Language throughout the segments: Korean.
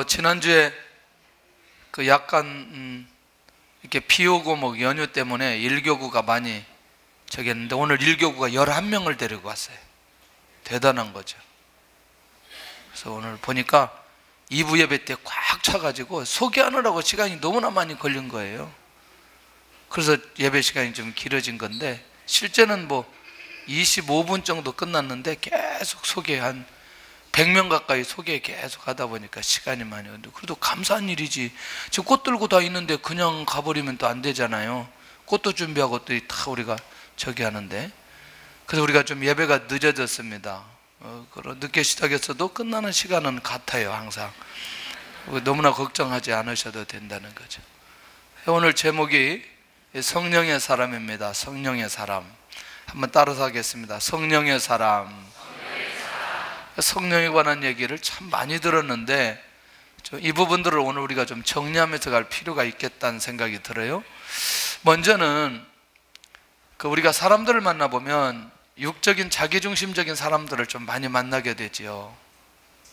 지난주에 그 약간 이렇게 비 오고 뭐 연휴 때문에 일교구가 많이 저기 했는데 오늘 일교구가 11명을 데리고 왔어요. 대단한 거죠. 그래서 오늘 보니까 2부 예배 때 꽉 차가지고 소개하느라고 시간이 너무나 많이 걸린 거예요. 그래서 예배 시간이 좀 길어진 건데 실제는 뭐 25분 정도 끝났는데 계속 소개 한 100명 가까이 소개 계속 하다 보니까 시간이 많이 걸리는데 그래도 감사한 일이지. 지금 꽃 들고 다 있는데 그냥 가버리면 또 안 되잖아요. 꽃도 준비하고 또 다 우리가 저기 하는데, 그래서 우리가 좀 예배가 늦어졌습니다. 늦게 시작했어도 끝나는 시간은 같아요. 항상 너무나 걱정하지 않으셔도 된다는 거죠. 오늘 제목이 성령의 사람입니다. 성령의 사람. 한번 따라서 하겠습니다. 성령의 사람. 성령에 관한 얘기를 참 많이 들었는데 이 부분들을 오늘 우리가 좀 정리하면서 갈 필요가 있겠다는 생각이 들어요. 먼저는 우리가 사람들을 만나보면 육적인 자기중심적인 사람들을 좀 많이 만나게 되지요.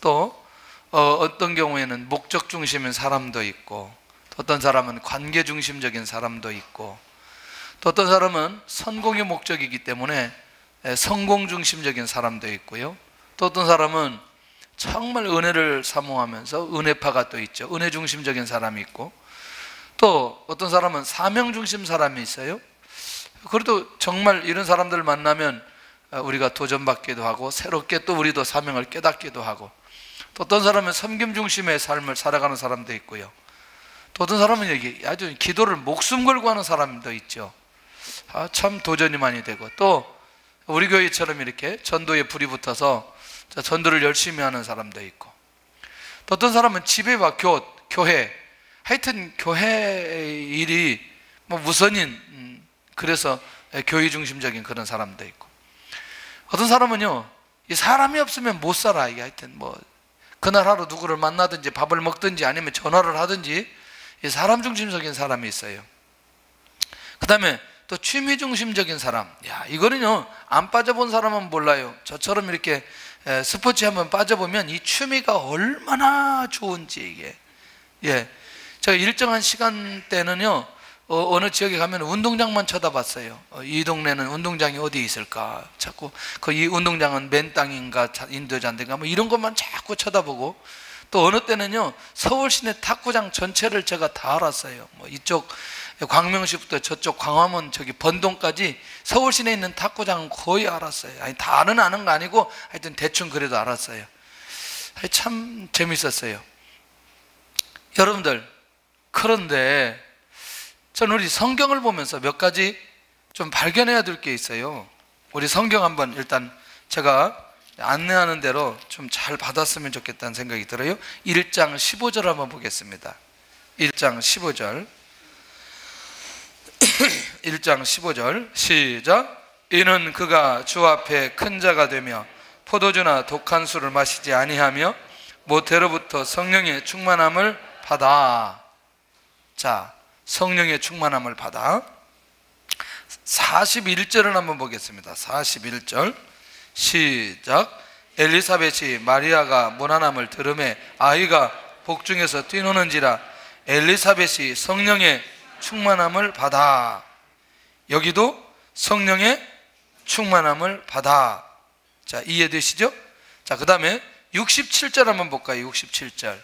또 어떤 경우에는 목적 중심인 사람도 있고, 또 어떤 사람은 관계 중심적인 사람도 있고, 또 어떤 사람은 성공의 목적이기 때문에 성공 중심적인 사람도 있고요. 또 어떤 사람은 정말 은혜를 사모하면서 은혜파가 또 있죠. 은혜 중심적인 사람이 있고, 또 어떤 사람은 사명 중심 사람이 있어요. 그래도 정말 이런 사람들을 만나면 우리가 도전받기도 하고 새롭게 또 우리도 사명을 깨닫기도 하고, 또 어떤 사람은 섬김 중심의 삶을 살아가는 사람도 있고요. 또 어떤 사람은 여기 아주 기도를 목숨 걸고 하는 사람도 있죠. 참 도전이 많이 되고, 또 우리 교회처럼 이렇게 전도에 불이 붙어서 전도를 열심히 하는 사람도 있고, 또 어떤 사람은 집회와 교회, 하여튼 교회 일이 뭐 우선인, 그래서 교회 중심적인 그런 사람도 있고, 어떤 사람은요 이 사람이 없으면 못 살아. 이게 하여튼 뭐 그날 하루 누구를 만나든지 밥을 먹든지 아니면 전화를 하든지 이 사람 중심적인 사람이 있어요. 그 다음에 또 취미 중심적인 사람. 이거는요 안 빠져본 사람은 몰라요. 저처럼 이렇게 스포츠에 한번 빠져보면 이 취미가 얼마나 좋은지. 이게 제가 일정한 시간대는요 어느 지역에 가면 운동장만 쳐다봤어요. 이 동네는 운동장이 어디 있을까, 자꾸 이 운동장은 맨 땅인가 인도자인가 뭐 이런 것만 자꾸 쳐다보고, 또 어느 때는요 서울 시내 탁구장 전체를 제가 다 알았어요. 뭐 이쪽 광명시부터 저쪽 광화문 저기 번동까지 서울 시내에 있는 탁구장은 거의 알았어요. 아니 다는 아는 거 아니고 하여튼 대충 그래도 알았어요. 참 재밌었어요. 여러분들, 그런데 저는 우리 성경을 보면서 몇 가지 좀 발견해야 될 게 있어요. 우리 성경 한번 일단 제가 안내하는 대로 좀 잘 받았으면 좋겠다는 생각이 들어요. 1장 15절 한번 보겠습니다. 1장 15절 1장 15절 시작. 이는 그가 주 앞에 큰 자가 되며 포도주나 독한 술을 마시지 아니하며 모태로부터 성령의 충만함을 받아. 자, 성령의 충만함을 받아. 41절을 한번 보겠습니다. 41절 시작. 엘리사벳이 마리아가 문안함을 들음에 아이가 복중에서 뛰노는지라 엘리사벳이 성령의 충만함을 받아. 여기도 성령의 충만함을 받아. 자, 이해되시죠? 자, 그 다음에 67절 한번 볼까요? 67절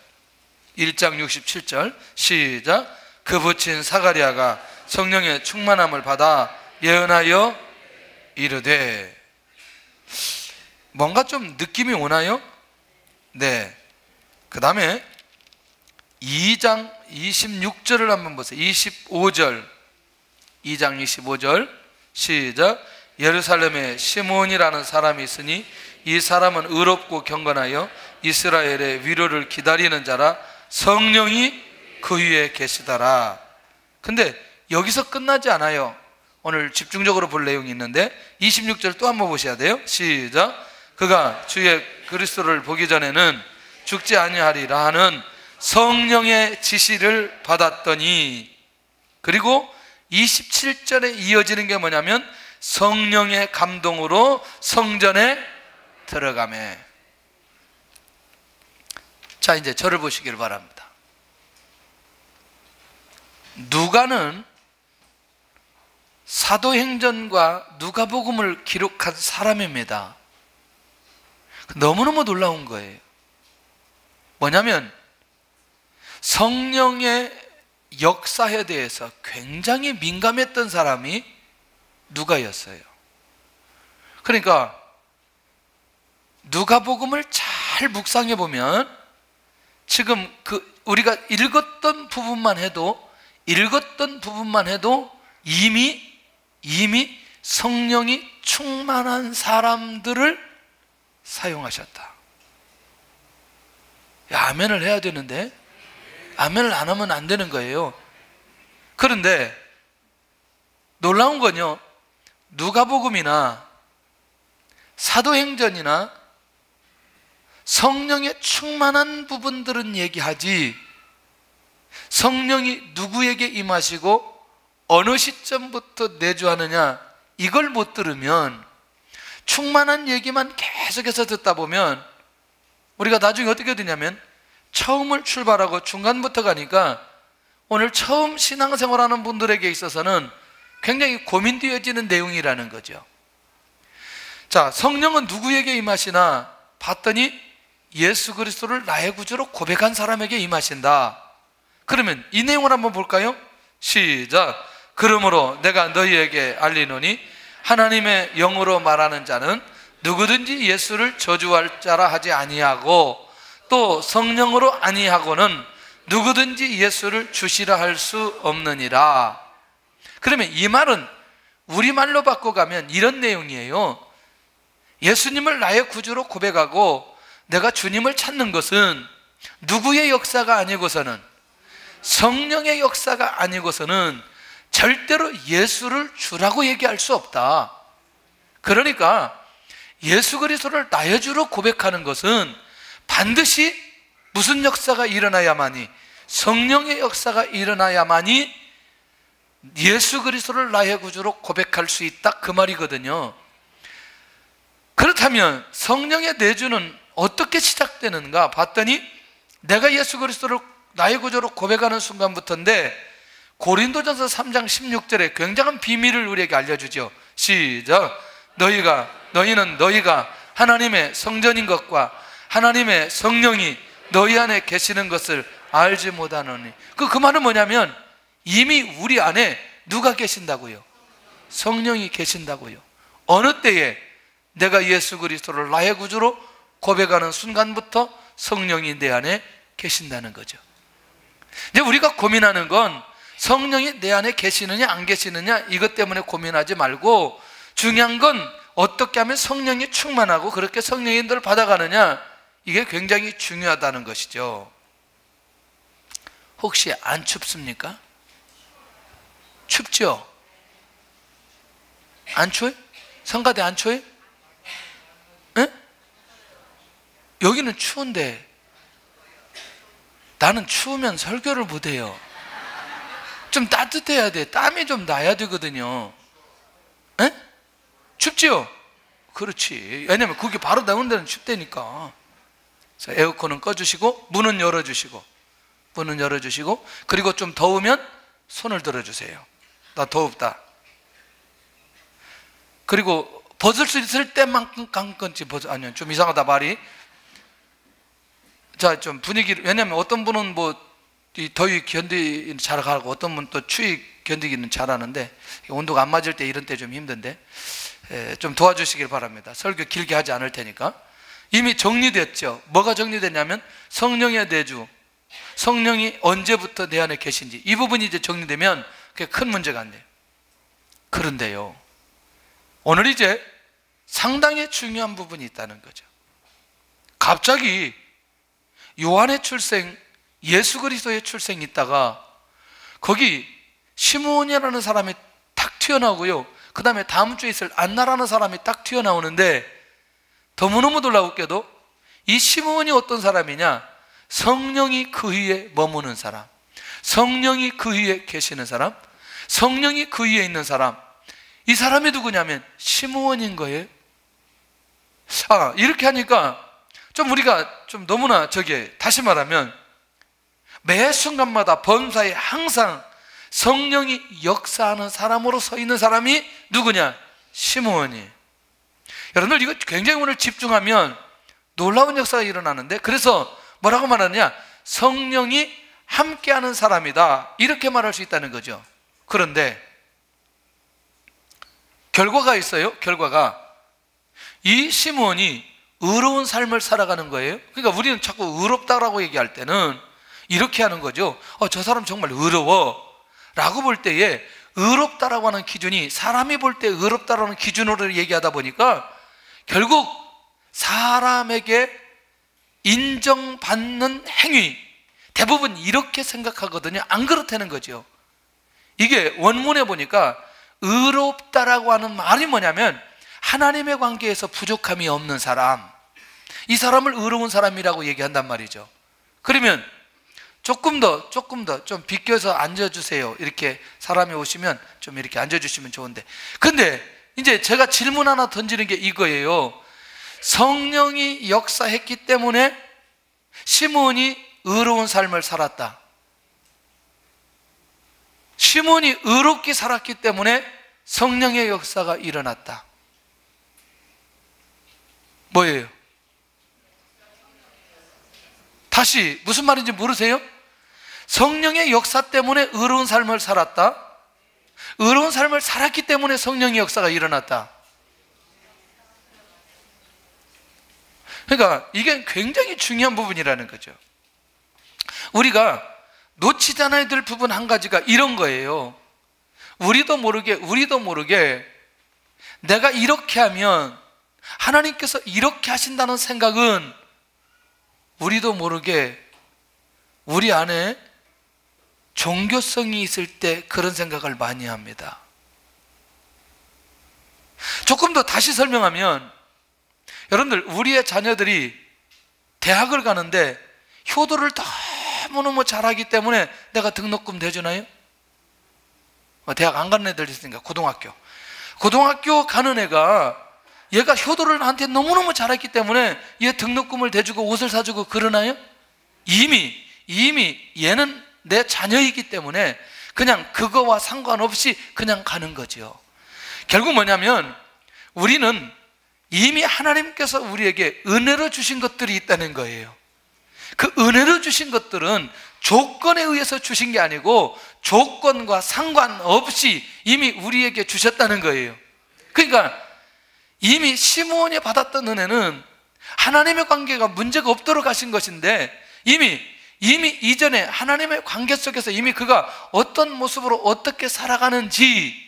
1장 67절 시작. 그 부친 사가랴가 성령의 충만함을 받아 예언하여 이르되. 뭔가 좀 느낌이 오나요? 네. 그 다음에 2장 26절을 한번 보세요. 25절 2장 25절 시작. 예루살렘에 시몬이라는 사람이 있으니 이 사람은 의롭고 경건하여 이스라엘의 위로를 기다리는 자라 성령이 그 위에 계시더라. 근데 여기서 끝나지 않아요. 오늘 집중적으로 볼 내용이 있는데 26절 또 한번 보셔야 돼요. 시작. 그가 주의 그리스도를 보기 전에는 죽지 아니하리라 하는 성령의 지시를 받았더니, 그리고 27절에 이어지는 게 뭐냐면 성령의 감동으로 성전에 들어가매. 자, 이제 저를 보시길 바랍니다. 누가는 사도행전과 누가복음을 기록한 사람입니다. 너무너무 놀라운 거예요. 뭐냐면 성령의 역사에 대해서 굉장히 민감했던 사람이 누가였어요. 그러니까 누가복음을 잘 묵상해 보면 지금 우리가 읽었던 부분만 해도 이미 성령이 충만한 사람들을 사용하셨다. 아멘을 해야 되는데 아멘을 안 하면 안 되는 거예요. 그런데 놀라운 건요, 누가복음이나 사도행전이나 성령의 충만한 부분들은 얘기하지, 성령이 누구에게 임하시고 어느 시점부터 내주하느냐, 이걸 못 들으면, 충만한 얘기만 계속해서 듣다 보면 우리가 나중에 어떻게 되냐면 처음을 출발하고 중간부터 가니까 오늘 처음 신앙생활하는 분들에게 있어서는 굉장히 고민되어지는 내용이라는 거죠. 자, 성령은 누구에게 임하시나 봤더니 예수 그리스도를 나의 구주로 고백한 사람에게 임하신다. 그러면 이 내용을 한번 볼까요? 시작. 그러므로 내가 너희에게 알리노니 하나님의 영으로 말하는 자는 누구든지 예수를 저주할 자라 하지 아니하고 또 성령으로 아니하고는 누구든지 예수를 주시라 할 수 없느니라. 그러면 이 말은 우리말로 바꿔가면 이런 내용이에요. 예수님을 나의 구주로 고백하고 내가 주님을 찾는 것은 누구의 역사가 아니고서는, 성령의 역사가 아니고서는 절대로 예수를 주라고 얘기할 수 없다. 그러니까 예수 그리스도를 나의 주로 고백하는 것은 반드시 무슨 역사가 일어나야만이, 성령의 역사가 일어나야만이 예수 그리스도를 나의 구주로 고백할 수 있다, 그 말이거든요. 그렇다면 성령의 내주는 어떻게 시작되는가 봤더니 내가 예수 그리스도를 나의 구주로 고백하는 순간부터인데, 고린도전서 3장 16절에 굉장한 비밀을 우리에게 알려주죠. 시작. 너희는 너희가 하나님의 성전인 것과 하나님의 성령이 너희 안에 계시는 것을 알지 못하노니. 그 말은 뭐냐면 이미 우리 안에 누가 계신다고요? 성령이 계신다고요. 어느 때에 내가 예수 그리스도를 나의 구주로 고백하는 순간부터 성령이 내 안에 계신다는 거죠. 이제 우리가 고민하는 건 성령이 내 안에 계시느냐 안 계시느냐 이것 때문에 고민하지 말고, 중요한 건 어떻게 하면 성령이 충만하고 그렇게 성령의 인도를 받아가느냐, 이게 굉장히 중요하다는 것이죠. 혹시 안 춥습니까? 춥죠? 안 추워요? 성가대 안 추워요? 에? 여기는 추운데 나는 추우면 설교를 못해요. 좀 따뜻해야 돼. 땀이 좀 나야 되거든요. 에? 춥지요? 그렇지. 왜냐면 그게 바로 나오는 데는 춥다니까. 에어컨은 꺼주시고 문은 열어주시고 그리고 좀 더우면 손을 들어주세요. 나 더웁다. 그리고 벗을 수 있을 때만큼 깜깜지 아니요, 좀 이상하다 말이. 자, 좀 분위기를, 왜냐면 어떤 분은 이 더위 견디기는 잘하고 어떤 분은 또 추위 견디기는 잘하는데 온도가 안 맞을 때, 이런 때 좀 힘든데 좀 도와주시길 바랍니다. 설교 길게 하지 않을 테니까. 이미 정리됐죠. 뭐가 정리됐냐면 성령의 내주, 성령이 언제부터 내 안에 계신지, 이 부분이 이제 정리되면 그게 큰 문제가 안 돼요. 그런데요, 오늘 이제 상당히 중요한 부분이 있다는 거죠. 갑자기 요한의 출생, 예수 그리스도의 출생이 있다가 거기 시므온이라는 사람이 탁 튀어나오고요, 그 다음에 다음 주에 있을 안나라는 사람이 딱 튀어나오는데, 너무너무 놀라웠게도 이 시므온이 어떤 사람이냐, 성령이 그 위에 머무는 사람, 성령이 그 위에 계시는 사람, 성령이 그 위에 있는 사람, 이 사람이 누구냐면 시므온인 거예요. 이렇게 하니까 좀 우리가 좀 너무나 다시 말하면 매 순간마다 범사에 항상 성령이 역사하는 사람으로 서 있는 사람이 누구냐? 시므온이. 여러분들 이거 굉장히 오늘 집중하면 놀라운 역사가 일어나는데, 그래서 뭐라고 말하느냐? 성령이 함께하는 사람이다, 이렇게 말할 수 있다는 거죠. 그런데 결과가 있어요. 결과가 이 시므온이 의로운 삶을 살아가는 거예요. 그러니까 우리는 자꾸 의롭다라고 얘기할 때는 이렇게 하는 거죠. 저 사람 정말 의로워 라고 볼 때에 의롭다라고 하는 기준이 사람이 볼 때 의롭다라는 기준으로 얘기하다 보니까 결국 사람에게 인정받는 행위, 대부분 이렇게 생각하거든요. 안 그렇다는 거죠. 이게 원문에 보니까 의롭다라고 하는 말이 뭐냐면 하나님의 관계에서 부족함이 없는 사람, 이 사람을 의로운 사람이라고 얘기한단 말이죠. 그러면 조금 더 좀 비껴서 앉아주세요. 이렇게 사람이 오시면 좀 이렇게 앉아주시면 좋은데, 근데 이제 제가 질문 하나 던지는 게 이거예요. 성령이 역사했기 때문에 시므온이 의로운 삶을 살았다. 시므온이 의롭게 살았기 때문에 성령의 역사가 일어났다. 뭐예요? 다시 무슨 말인지 모르세요? 성령의 역사 때문에 의로운 삶을 살았다. 의로운 삶을 살았기 때문에 성령의 역사가 일어났다. 그러니까 이게 굉장히 중요한 부분이라는 거죠. 우리가 놓치지 않아야 될 부분 한 가지가 이런 거예요. 우리도 모르게 내가 이렇게 하면 하나님께서 이렇게 하신다는 생각은 우리도 모르게 우리 안에 종교성이 있을 때 그런 생각을 많이 합니다. 조금 더 다시 설명하면, 여러분들 우리의 자녀들이 대학을 가는데 효도를 너무너무 잘하기 때문에 내가 등록금 대주나요? 대학 안 가는 애들 있으니까 고등학교 가는 애가 얘가 효도를 나한테 너무너무 잘했기 때문에 얘 등록금을 대주고 옷을 사주고 그러나요? 이미 얘는 내 자녀이기 때문에 그냥 그거와 상관없이 그냥 가는 거죠. 결국 뭐냐면 우리는 이미 하나님께서 우리에게 은혜로 주신 것들이 있다는 거예요. 그 은혜로 주신 것들은 조건에 의해서 주신 게 아니고 조건과 상관없이 이미 우리에게 주셨다는 거예요. 그러니까 이미 시므온이 받았던 은혜는 하나님의 관계가 문제가 없도록 하신 것인데, 이미 이전에 하나님의 관계 속에서 이미 그가 어떤 모습으로 어떻게 살아가는지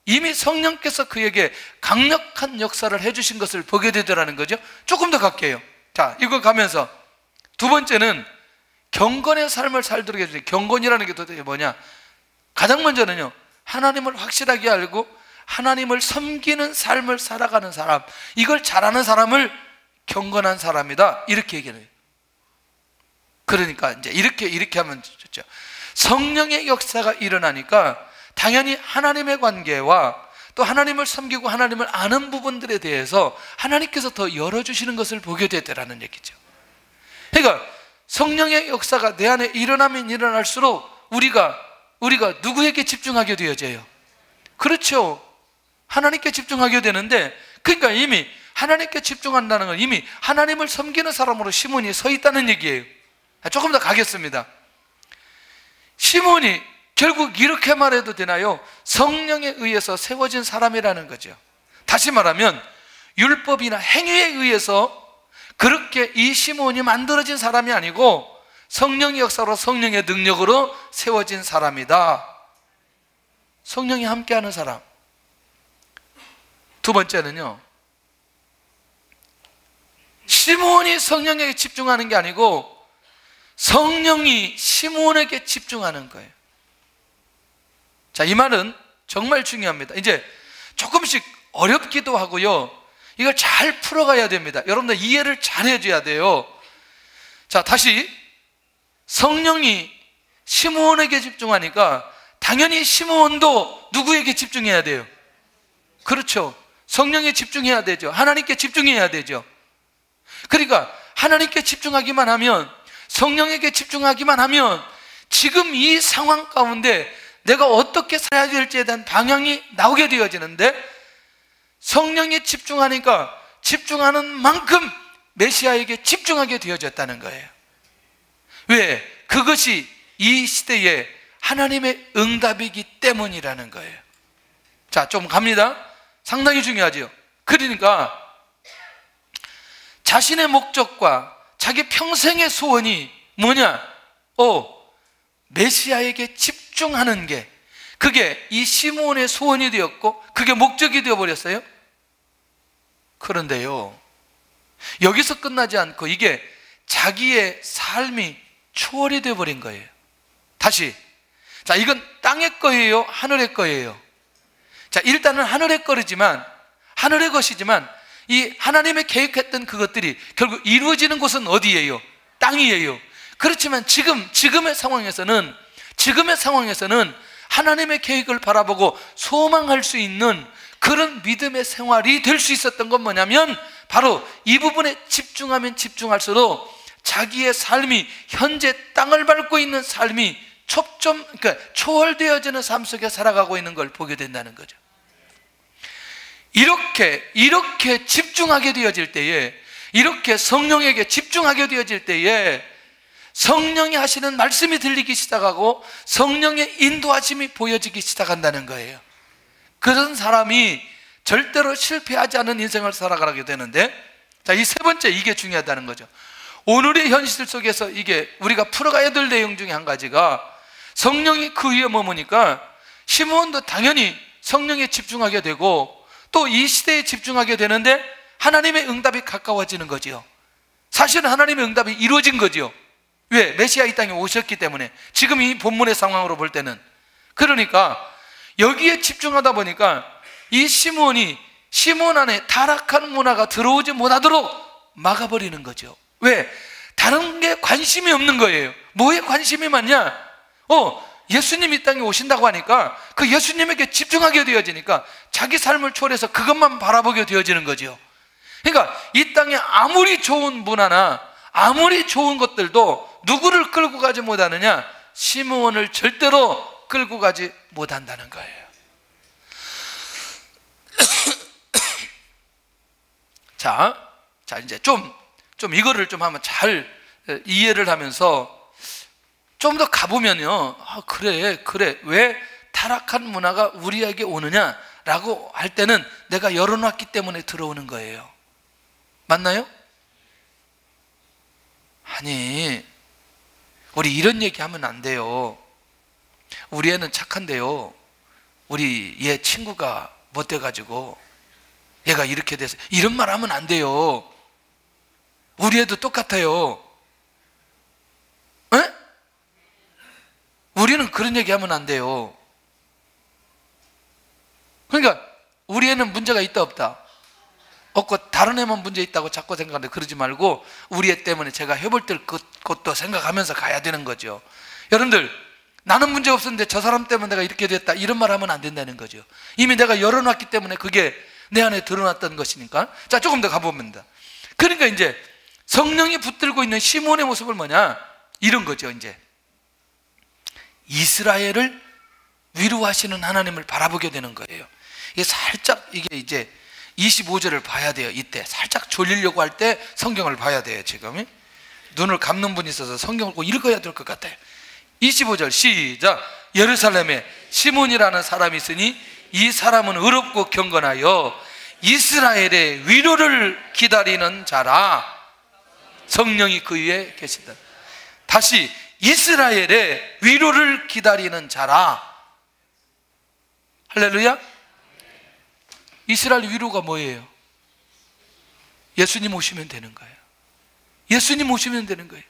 이미 성령께서 그에게 강력한 역사를 해주신 것을 보게 되더라는 거죠. 조금 더 갈게요. 자, 이거 가면서 두 번째는 경건의 삶을 살도록 해주세요. 경건이라는 게 도대체 뭐냐? 가장 먼저는요, 하나님을 확실하게 알고 하나님을 섬기는 삶을 살아가는 사람, 이걸 잘하는 사람을 경건한 사람이다, 이렇게 얘기해요. 그러니까 이제 이렇게 하면 좋죠. 성령의 역사가 일어나니까 당연히 하나님의 관계와 또 하나님을 섬기고 하나님을 아는 부분들에 대해서 하나님께서 더 열어주시는 것을 보게 되더라는 얘기죠. 그러니까 성령의 역사가 내 안에 일어나면 일어날수록 우리가 누구에게 집중하게 되어져요? 그렇죠. 하나님께 집중하게 되는데, 그러니까 이미 하나님께 집중한다는 건 이미 하나님을 섬기는 사람으로 시몬이 서 있다는 얘기예요. 조금 더 가겠습니다. 시몬이 결국 이렇게 말해도 되나요? 성령에 의해서 세워진 사람이라는 거죠. 다시 말하면 율법이나 행위에 의해서 그렇게 이 시몬이 만들어진 사람이 아니고 성령의 역사로 성령의 능력으로 세워진 사람이다. 성령이 함께하는 사람. 두 번째는요, 시몬이 성령에게 집중하는 게 아니고 성령이 시몬에게 집중하는 거예요. 자, 이 말은 정말 중요합니다. 이제 조금씩 어렵기도 하고요, 이걸 잘 풀어가야 됩니다. 여러분들 이해를 잘 해줘야 돼요. 자, 다시 성령이 시몬에게 집중하니까 당연히 시몬도 누구에게 집중해야 돼요? 그렇죠. 성령에 집중해야 되죠. 하나님께 집중해야 되죠. 그러니까 하나님께 집중하기만 하면, 성령에게 집중하기만 하면 지금 이 상황 가운데 내가 어떻게 살아야 될지에 대한 방향이 나오게 되어지는데, 성령에 집중하니까 집중하는 만큼 메시아에게 집중하게 되어졌다는 거예요. 왜? 그것이 이 시대에 하나님의 응답이기 때문이라는 거예요. 자, 좀 갑니다. 상당히 중요하죠. 그러니까 자신의 목적과 자기 평생의 소원이 뭐냐? 메시아에게 집중하는 게, 그게 이 시므온의 소원이 되었고 그게 목적이 되어버렸어요. 그런데요, 여기서 끝나지 않고 이게 자기의 삶이 초월이 되어버린 거예요. 다시, 자, 이건 땅의 거예요, 하늘의 거예요? 자, 일단은 하늘의 거지만, 하늘의 것이지만 이 하나님의 계획했던 그것들이 결국 이루어지는 곳은 어디예요? 땅이에요. 그렇지만 지금의 상황에서는 하나님의 계획을 바라보고 소망할 수 있는 그런 믿음의 생활이 될 수 있었던 건 뭐냐면, 바로 이 부분에 집중하면 집중할수록 자기의 삶이, 현재 땅을 밟고 있는 삶이 그러니까 초월되어지는 삶 속에 살아가고 있는 걸 보게 된다는 거죠. 이렇게 집중하게 되어질 때에, 이렇게 성령에게 집중하게 되어질 때에 성령이 하시는 말씀이 들리기 시작하고 성령의 인도하심이 보여지기 시작한다는 거예요. 그런 사람이 절대로 실패하지 않은 인생을 살아가게 되는데, 자, 이 세 번째, 이게 중요하다는 거죠. 오늘의 현실 속에서 이게 우리가 풀어가야 될 내용 중에 한 가지가, 성령이 그 위에 머무니까 시므온도 당연히 성령에 집중하게 되고 또 이 시대에 집중하게 되는데 하나님의 응답이 가까워지는 거지요. 사실은 하나님의 응답이 이루어진 거지요. 왜? 메시아 이 땅에 오셨기 때문에. 지금 이 본문의 상황으로 볼 때는. 그러니까 여기에 집중하다 보니까 이 시므온이 시므온 안에 타락한 문화가 들어오지 못하도록 막아버리는 거죠. 왜? 다른 게 관심이 없는 거예요. 뭐에 관심이 많냐? 예수님이 이 땅에 오신다고 하니까 그 예수님에게 집중하게 되어지니까 자기 삶을 초월해서 그것만 바라보게 되어지는 거죠. 그러니까 이 땅에 아무리 좋은 문화나 아무리 좋은 것들도 누구를 끌고 가지 못하느냐? 시므온을 절대로 끌고 가지 못한다는 거예요. 자, 이제 좀 이거를 좀 한번 잘 이해를 하면서 좀 더 가보면요, 그래, 왜 타락한 문화가 우리에게 오느냐라고 할 때는 내가 열어놨기 때문에 들어오는 거예요. 맞나요? 아니, 우리 이런 얘기하면 안 돼요. 우리 애는 착한데요, 우리 얘 친구가 못돼가지고 얘가 이렇게 돼서, 이런 말 하면 안 돼요. 우리 애도 똑같아요. 에? 우리는 그런 얘기하면 안 돼요. 그러니까 우리 애는 문제가 있다 없다? 없고 다른 애만 문제 있다고 자꾸 생각하는데, 그러지 말고 우리 애 때문에 제가 해볼 것도 생각하면서 가야 되는 거죠. 여러분들, 나는 문제 없었는데 저 사람 때문에 내가 이렇게 됐다, 이런 말 하면 안 된다는 거죠. 이미 내가 열어놨기 때문에 그게 내 안에 드러났던 것이니까. 자, 조금 더 가봅니다. 그러니까 이제 성령이 붙들고 있는 시므온의 모습을 뭐냐? 이런 거죠. 이제 이스라엘을 위로하시는 하나님을 바라보게 되는 거예요. 이게 살짝, 이게 이제 25절을 봐야 돼요. 이때 살짝 졸리려고 할 때 성경을 봐야 돼요. 지금 눈을 감는 분이 있어서 성경을 꼭 읽어야 될 것 같아요. 25절 시작. 예루살렘에 시므온이라는 사람이 있으니 이 사람은 의롭고 경건하여 이스라엘의 위로를 기다리는 자라. 성령이 그 위에 계시다. 다시, 이스라엘의 위로를 기다리는 자라. 할렐루야. 이스라엘 위로가 뭐예요? 예수님 오시면 되는 거예요. 예수님 오시면 되는 거예요.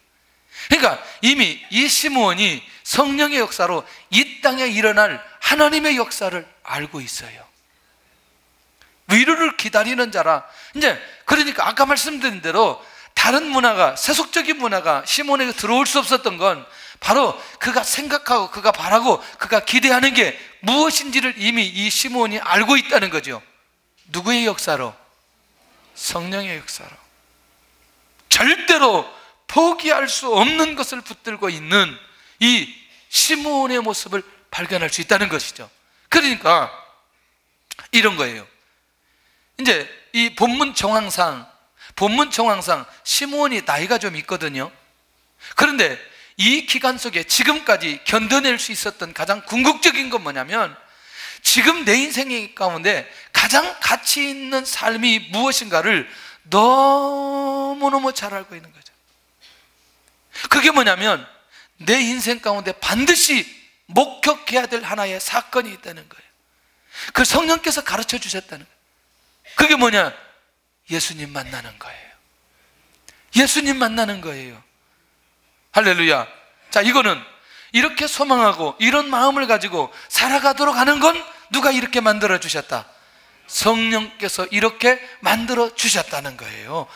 그러니까 이미 이 시므온이 성령의 역사로 이 땅에 일어날 하나님의 역사를 알고 있어요. 위로를 기다리는 자라. 이제 그러니까 아까 말씀드린 대로 다른 문화가, 세속적인 문화가 시므온에게 들어올 수 없었던 건 바로 그가 생각하고 그가 바라고 그가 기대하는 게 무엇인지를 이미 이 시므온이 알고 있다는 거죠. 누구의 역사로? 성령의 역사로. 절대로 포기할 수 없는 것을 붙들고 있는 이 시므온의 모습을 발견할 수 있다는 것이죠. 그러니까 이런 거예요. 이제 이 본문 정황상 시므온이 나이가 좀 있거든요. 그런데 이 기간 속에 지금까지 견뎌낼 수 있었던 가장 궁극적인 건 뭐냐면, 지금 내 인생 가운데 가장 가치 있는 삶이 무엇인가를 너무너무 잘 알고 있는 거죠. 그게 뭐냐면, 내 인생 가운데 반드시 목격해야 될 하나의 사건이 있다는 거예요. 그 성령께서 가르쳐 주셨다는 거예요. 그게 뭐냐? 예수님 만나는 거예요. 예수님 만나는 거예요. 할렐루야. 자, 이거는 이렇게 소망하고 이런 마음을 가지고 살아가도록 하는 건 누가 이렇게 만들어 주셨다? 성령께서 이렇게 만들어 주셨다는 거예요.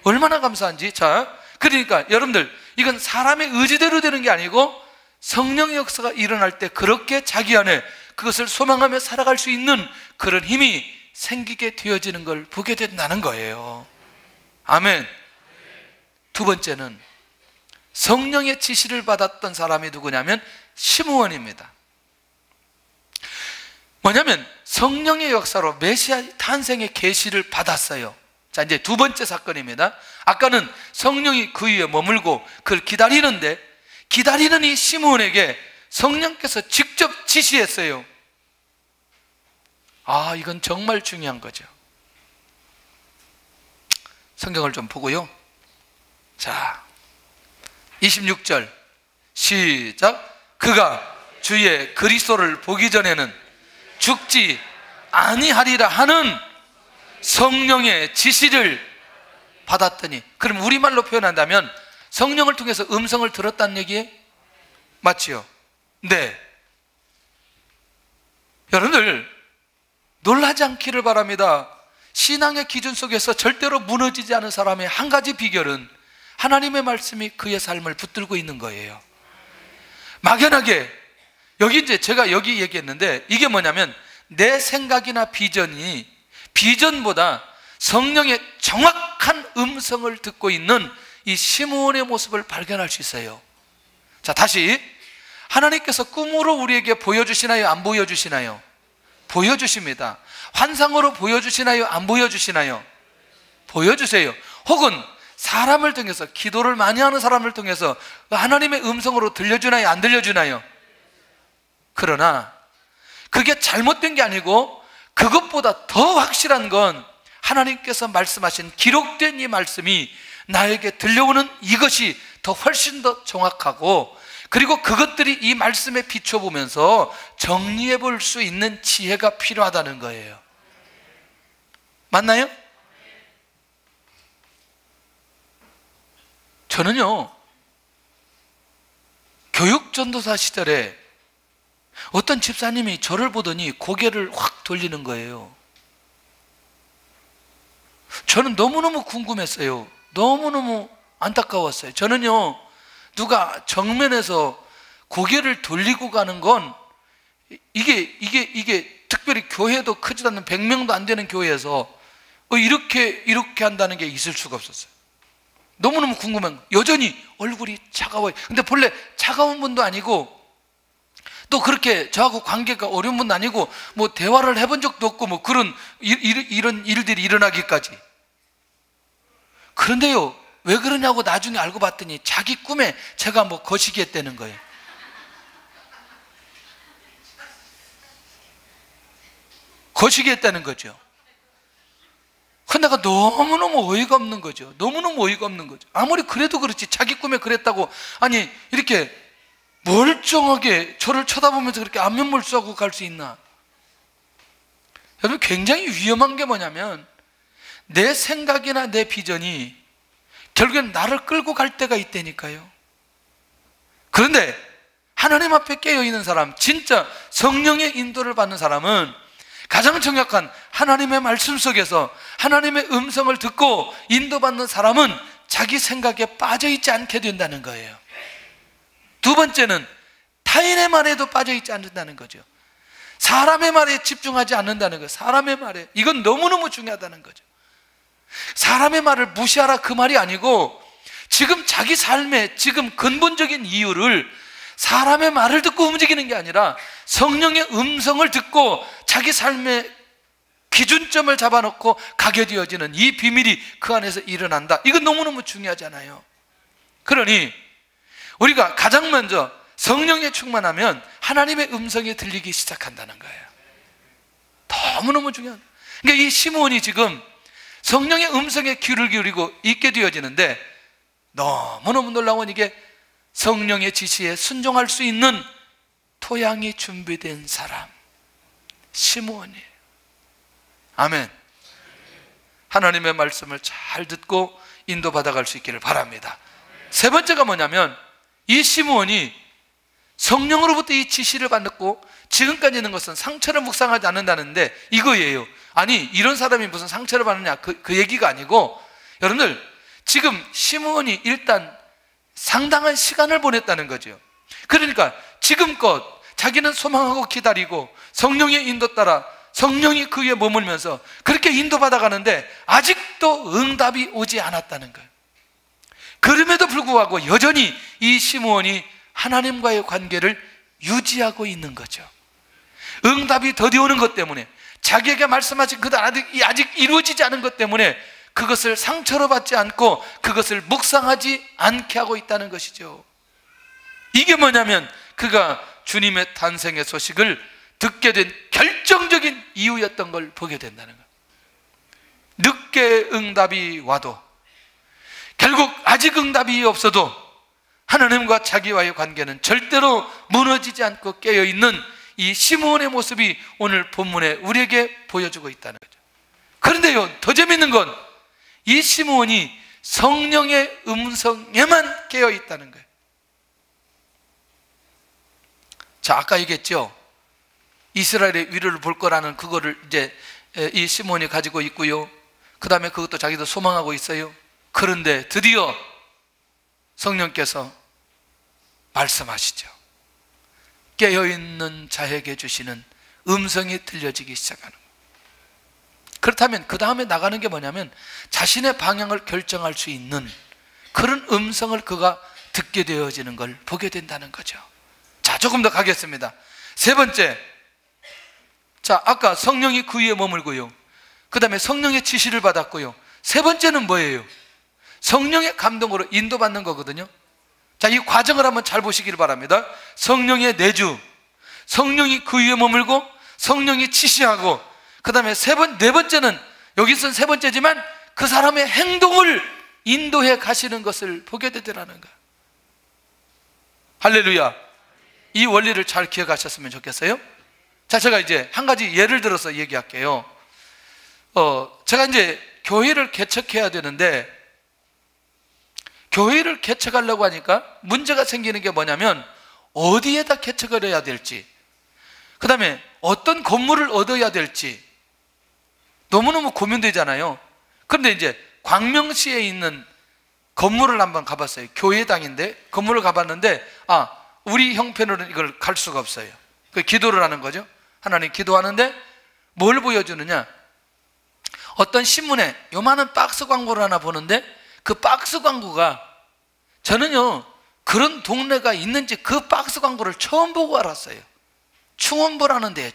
얼마나 감사한지. 자, 그러니까 여러분들, 이건 사람의 의지대로 되는 게 아니고 성령의 역사가 일어날 때 그렇게 자기 안에 그것을 소망하며 살아갈 수 있는 그런 힘이 생기게 되어지는 걸 보게 된다는 거예요. 아멘. 두 번째는 성령의 지시를 받았던 사람이 누구냐면 시므온입니다. 뭐냐면 성령의 역사로 메시아 탄생의 계시를 받았어요. 자, 이제 두 번째 사건입니다. 아까는 성령이 그 위에 머물고 그걸 기다리는데, 기다리는 이 시므온에게 성령께서 직접 지시했어요. 아, 이건 정말 중요한 거죠. 성경을 좀 보고요. 자, 26절 시작. 그가 주의 그리스도를 보기 전에는 죽지 아니하리라 하는 성령의 지시를 받았더니, 그럼 우리말로 표현한다면 성령을 통해서 음성을 들었다는 얘기예요? 맞지요? 네. 여러분들 놀라지 않기를 바랍니다. 신앙의 기준 속에서 절대로 무너지지 않은 사람의 한 가지 비결은 하나님의 말씀이 그의 삶을 붙들고 있는 거예요. 막연하게 여기 이제 제가 여기 얘기했는데, 이게 뭐냐면 내 생각이나 비전이 비전보다 성령의 정확한 음성을 듣고 있는 이 시므온의 모습을 발견할 수 있어요. 자, 다시, 하나님께서 꿈으로 우리에게 보여주시나요? 안 보여주시나요? 보여주십니다. 환상으로 보여주시나요? 안 보여주시나요? 보여주세요. 혹은 사람을 통해서, 기도를 많이 하는 사람을 통해서 하나님의 음성으로 들려주나요? 안 들려주나요? 그러나 그게 잘못된 게 아니고, 그것보다 더 확실한 건 하나님께서 말씀하신 기록된 이 말씀이 나에게 들려오는 이것이 더 훨씬 더 정확하고, 그리고 그것들이 이 말씀에 비춰보면서 정리해 볼 수 있는 지혜가 필요하다는 거예요. 맞나요? 저는요, 교육전도사 시절에 어떤 집사님이 저를 보더니 고개를 확 돌리는 거예요. 저는 너무너무 궁금했어요. 너무너무 안타까웠어요. 저는요, 누가 정면에서 고개를 돌리고 가는 건 이게 특별히 교회도 크지도 않는 100명도 안 되는 교회에서 이렇게 한다는 게 있을 수가 없었어요. 너무너무 궁금한 거. 여전히 얼굴이 차가워요. 근데 본래 차가운 분도 아니고, 또 그렇게 저하고 관계가 어려운 분도 아니고, 뭐 대화를 해본 적도 없고, 뭐 그런 이런 일들이 일어나기까지. 그런데요, 왜 그러냐고 나중에 알고 봤더니 자기 꿈에 제가 뭐 거시기 했다는 거예요. 거시기 했다는 거죠. 근데 내가 너무너무 어이가 없는 거죠. 너무너무 어이가 없는 거죠. 아무리 그래도 그렇지, 자기 꿈에 그랬다고, 아니 이렇게 멀쩡하게 저를 쳐다보면서 그렇게 안면몰수하고 갈 수 있나? 여러분, 굉장히 위험한 게 뭐냐면, 내 생각이나 내 비전이 결국엔 나를 끌고 갈 때가 있다니까요. 그런데 하나님 앞에 깨어있는 사람, 진짜 성령의 인도를 받는 사람은 가장 정확한 하나님의 말씀 속에서 하나님의 음성을 듣고 인도받는 사람은 자기 생각에 빠져있지 않게 된다는 거예요. 두 번째는 타인의 말에도 빠져있지 않는다는 거죠. 사람의 말에 집중하지 않는다는 거예요. 사람의 말에. 이건 너무너무 중요하다는 거죠. 사람의 말을 무시하라 그 말이 아니고, 지금 자기 삶의 지금 근본적인 이유를 사람의 말을 듣고 움직이는 게 아니라 성령의 음성을 듣고 자기 삶의 기준점을 잡아놓고 가게 되어지는 이 비밀이 그 안에서 일어난다. 이건 너무너무 중요하잖아요. 그러니 우리가 가장 먼저 성령에 충만하면 하나님의 음성이 들리기 시작한다는 거예요. 너무너무 중요한. 그러니까 이 시므온이 지금 성령의 음성에 귀를 기울이고 있게 되어지는데 너무너무 놀라운 이게 성령의 지시에 순종할 수 있는 토양이 준비된 사람, 시므온이에요. 아멘. 하나님의 말씀을 잘 듣고 인도받아갈 수 있기를 바랍니다. 세 번째가 뭐냐면 이 시므온이 성령으로부터 이 지시를 받고 지금까지 있는 것은 상처를 묵상하지 않는다는데 이거예요. 아니 이런 사람이 무슨 상처를 받느냐 그 얘기가 아니고, 여러분들 지금 시므온이 일단 상당한 시간을 보냈다는 거죠. 그러니까 지금껏 자기는 소망하고 기다리고 성령의 인도 따라 성령이 그 위에 머물면서 그렇게 인도받아 가는데 아직도 응답이 오지 않았다는 거예요. 그럼에도 불구하고 여전히 이 시므온이 하나님과의 관계를 유지하고 있는 거죠. 응답이 더디오는 것 때문에, 자기에게 말씀하신 그 아직 이루어지지 않은 것 때문에 그것을 상처로 받지 않고 그것을 묵상하지 않게 하고 있다는 것이죠. 이게 뭐냐면 그가 주님의 탄생의 소식을 듣게 된 결정적인 이유였던 걸 보게 된다는 거예요. 늦게 응답이 와도, 결국 아직 응답이 없어도 하나님과 자기와의 관계는 절대로 무너지지 않고 깨어있는 이 시므온의 모습이 오늘 본문에 우리에게 보여주고 있다는 거죠. 그런데요, 더 재밌는 건 이 시므온이 성령의 음성에만 깨어있다는 거예요. 자, 아까 얘기했죠. 이스라엘의 위로를 볼 거라는 그거를 이제 이 시므온이 가지고 있고요. 그 다음에 그것도 자기도 소망하고 있어요. 그런데 드디어 성령께서 말씀하시죠. 깨어있는 자에게 주시는 음성이 들려지기 시작하는 거예요. 그렇다면 그 다음에 나가는 게 뭐냐면 자신의 방향을 결정할 수 있는 그런 음성을 그가 듣게 되어지는 걸 보게 된다는 거죠. 자, 조금 더 가겠습니다. 세 번째, 자, 아까 성령이 그 위에 머물고요, 그 다음에 성령의 지시를 받았고요, 세 번째는 뭐예요? 성령의 감동으로 인도받는 거거든요. 자, 이 과정을 한번 잘 보시길 바랍니다. 성령의 내주, 성령이 그 위에 머물고 성령이 지시하고, 그 다음에 네 번째는, 여기서는 세 번째지만 그 사람의 행동을 인도해 가시는 것을 보게 되더라는 거예요. 할렐루야. 이 원리를 잘 기억하셨으면 좋겠어요. 자, 제가 이제 한 가지 예를 들어서 얘기할게요. 제가 이제 교회를 개척해야 되는데, 교회를 개척하려고 하니까 문제가 생기는 게 뭐냐면 어디에다 개척을 해야 될지, 그 다음에 어떤 건물을 얻어야 될지 너무너무 고민되잖아요. 그런데 이제 광명시에 있는 건물을 한번 가봤어요. 교회당인데 건물을 가봤는데, 우리 형편으로는 이걸 갈 수가 없어요. 그 기도를 하는 거죠. 하나님 기도하는데 뭘 보여주느냐, 어떤 신문에 요만한 박스 광고를 하나 보는데 그 박스 광고가, 저는요 그런 동네가 있는지 그 박스 광고를 처음 보고 알았어요. 충원부라는 데예요.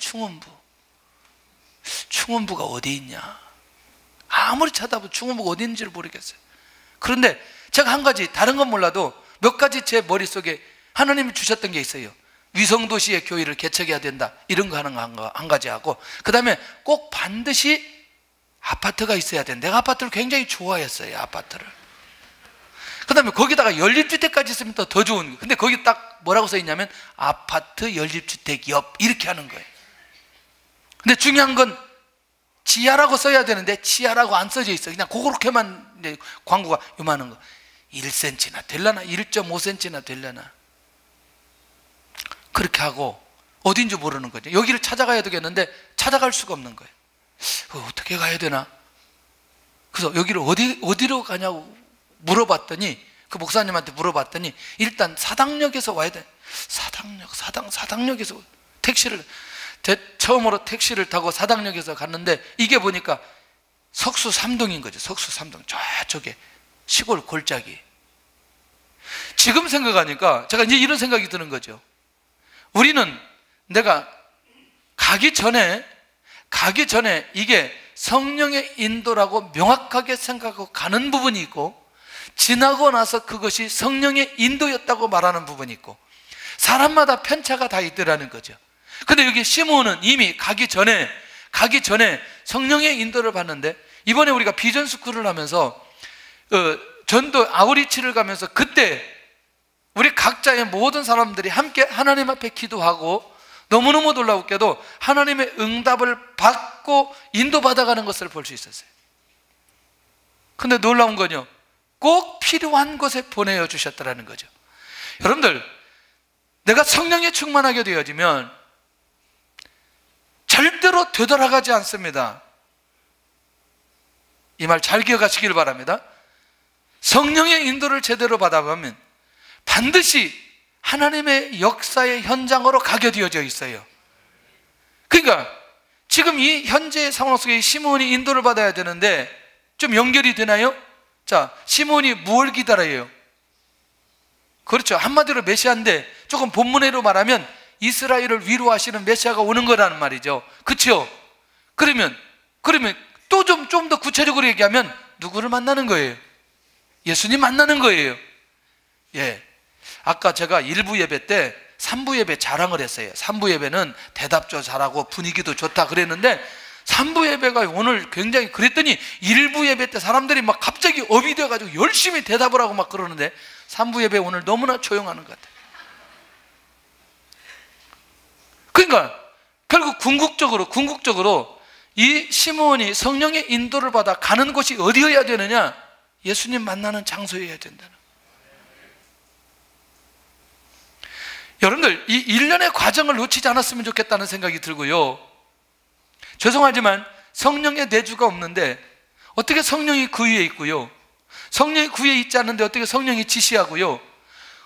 충원부가 어디 있냐, 아무리 찾아봐도 충원부가 어디 있는지를 모르겠어요. 그런데 제가 한 가지, 다른 건 몰라도 몇 가지 제 머릿속에 하나님이 주셨던 게 있어요. 위성도시의 교회를 개척해야 된다, 이런 거 하는 거 한 가지 하고, 그 다음에 꼭 반드시 아파트가 있어야 된다. 내가 아파트를 굉장히 좋아했어요. 아파트를. 그 다음에 거기다가 연립주택까지 있으면 더 좋은 거예요. 근데 거기 딱 뭐라고 써 있냐면 아파트 연립주택 옆, 이렇게 하는 거예요. 근데 중요한 건 지하라고 써야 되는데 지하라고 안 써져 있어. 그냥 그렇게만 광고가 요만한 거, 1cm나 되려나 1.5cm나 되려나 그렇게 하고, 어딘지 모르는 거죠. 여기를 찾아가야 되겠는데 찾아갈 수가 없는 거예요. 어떻게 가야 되나? 그래서 여기를 어디로 가냐고 물어봤더니, 그 목사님한테 물어봤더니 일단 사당역에서 와야 돼. 사당역에서 처음으로 택시를 타고 사당역에서 갔는데, 이게 보니까 석수 3동인 거죠. 석수 3동, 저쪽에 시골 골짜기. 지금 생각하니까 제가 이제 이런 생각이 드는 거죠. 우리는 내가 가기 전에 이게 성령의 인도라고 명확하게 생각하고 가는 부분이 있고, 지나고 나서 그것이 성령의 인도였다고 말하는 부분이 있고, 사람마다 편차가 다 있더라는 거죠. 근데 여기 시므온은 이미 가기 전에 성령의 인도를 받는데, 이번에 우리가 비전 스쿨을 하면서 전도 아우리치를 가면서 그때 우리 각자의 모든 사람들이 함께 하나님 앞에 기도하고, 너무너무 놀라웠게도 하나님의 응답을 받고 인도받아가는 것을 볼 수 있었어요. 근데 놀라운 건요, 꼭 필요한 곳에 보내어 주셨다라는 거죠. 여러분들, 내가 성령에 충만하게 되어지면 절대로 되돌아가지 않습니다. 이 말 잘 기억하시길 바랍니다. 성령의 인도를 제대로 받아가면 반드시 하나님의 역사의 현장으로 가게 되어져 있어요. 그러니까 지금 이 현재의 상황 속에 시므온이 인도를 받아야 되는데 좀 연결이 되나요? 자, 시므온이 무엇을 기다려요? 그렇죠. 한마디로 메시아인데 조금 본문으로 말하면 이스라엘을 위로하시는 메시아가 오는 거라는 말이죠. 그렇죠? 그러면 또 좀 더 구체적으로 얘기하면 누구를 만나는 거예요? 예수님 만나는 거예요. 예. 아까 제가 1부 예배 때 3부 예배 자랑을 했어요. 3부 예배는 대답도 잘하고 분위기도 좋다 그랬는데 3부 예배가 오늘 굉장히 그랬더니 1부 예배 때 사람들이 막 갑자기 업이 돼가지고 열심히 대답을 하고 막 그러는데 3부 예배 오늘 너무나 조용하는 것 같아요. 그러니까 결국 궁극적으로 이 시므온이 성령의 인도를 받아 가는 곳이 어디여야 되느냐? 예수님 만나는 장소여야 된다는. 여러분들, 이 일련의 과정을 놓치지 않았으면 좋겠다는 생각이 들고요. 죄송하지만 성령의 내주가 없는데 어떻게 성령이 그 위에 있고요, 성령이 그 위에 있지 않는데 어떻게 성령이 지시하고요,